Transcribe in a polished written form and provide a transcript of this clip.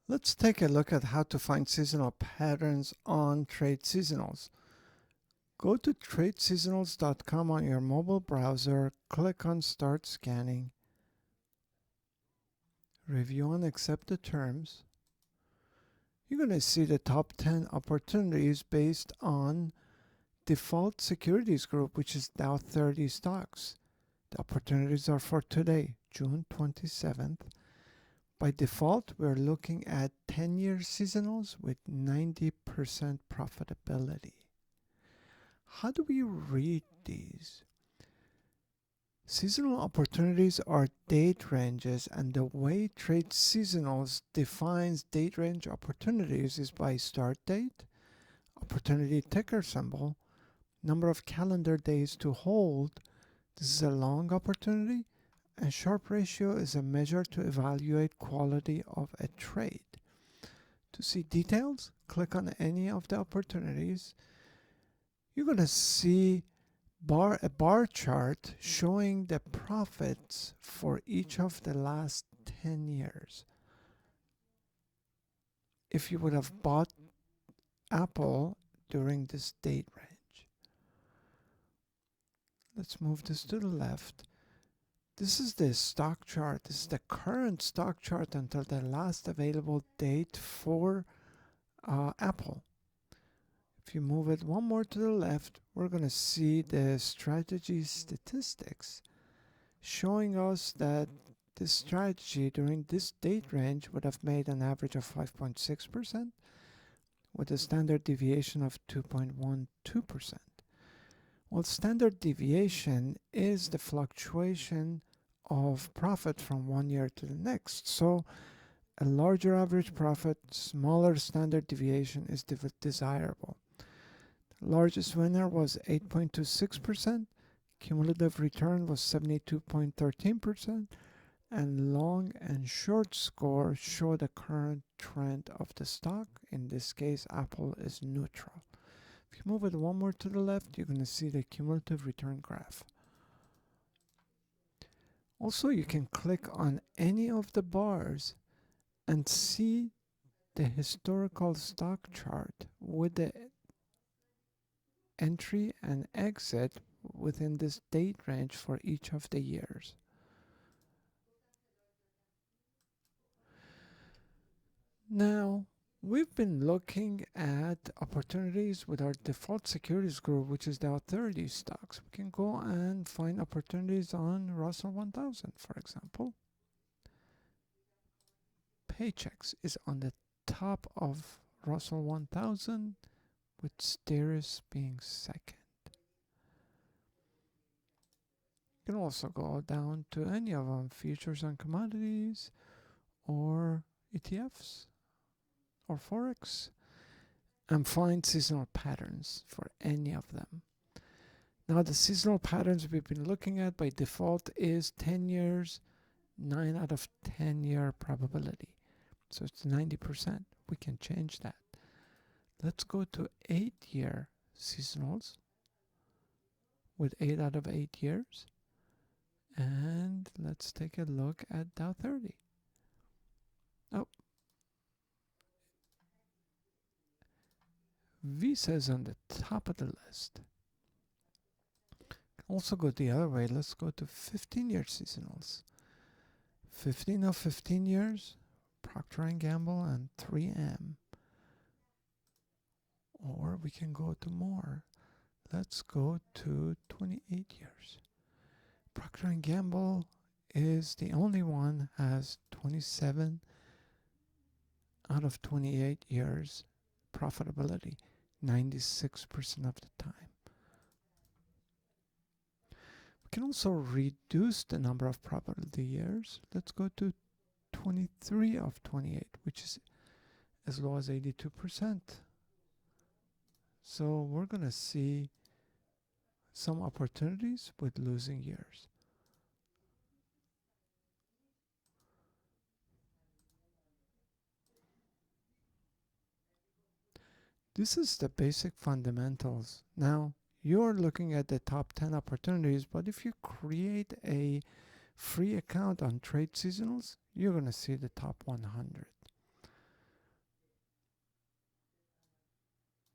Let's take a look at how to find seasonal patterns on TradeSeasonals. Go to TradeSeasonals.com on your mobile browser, click on Start Scanning, review and accept the terms. You're going to see the top 10 opportunities based on default securities group, which is Dow 30 stocks. The opportunities are for today, June 27th. By default, we're looking at 10-year seasonals with 90% profitability. How do we read these? Seasonal opportunities are date ranges, and the way TradeSeasonals defines date range opportunities is by start date, opportunity ticker symbol, number of calendar days to hold. This is a long opportunity, and Sharpe ratio is a measure to evaluate quality of a trade. To see details, click on any of the opportunities. You're going to see a bar chart showing the profits for each of the last 10 years. If you would have bought Apple during this date range. Let's move this to the left. This is the stock chart. This is the current stock chart until the last available date for Apple. If you move it one more to the left, we're going to see the strategy statistics showing us that this strategy during this date range would have made an average of 5.6% with a standard deviation of 2.12%. Well, standard deviation is the fluctuation of profit from one year to the next. So a larger average profit, smaller standard deviation is desirable. The largest winner was 8.26%, cumulative return was 72.13%, and long and short score show the current trend of the stock. In this case, Apple is neutral. If you move it one more to the left, you're going to see the cumulative return graph. Also, you can click on any of the bars and see the historical stock chart with the entry and exit within this date range for each of the years. Now, we've been looking at opportunities with our default securities group, which is Dow 30 stocks. We can go and find opportunities on Russell 1000, for example. Paychex is on the top of Russell 1000, with Steris being second. You can also go down to any of them, futures and commodities, or ETFs, or Forex, and find seasonal patterns for any of them. Now, the seasonal patterns we've been looking at by default is 10 years, 9 out of 10 year probability. So it's 90%. We can change that. Let's go to 8-year seasonals with 8 out of 8 years. And let's take a look at Dow 30. Oh. Visa is on the top of the list. Also go the other way. Let's go to 15-year seasonals. 15 of 15 years, Procter & Gamble and 3M. Or we can go to more. Let's go to 28 years. Procter & Gamble is the only one has 27 out of 28 years profitability, 96% of the time. We can also reduce the number of probability years. Let's go to 23 of 28, which is as low as 82%. So we're going to see some opportunities with losing years. This is the basic fundamentals. Now, you're looking at the top 10 opportunities, but if you create a free account on TradeSeasonals, you're going to see the top 100.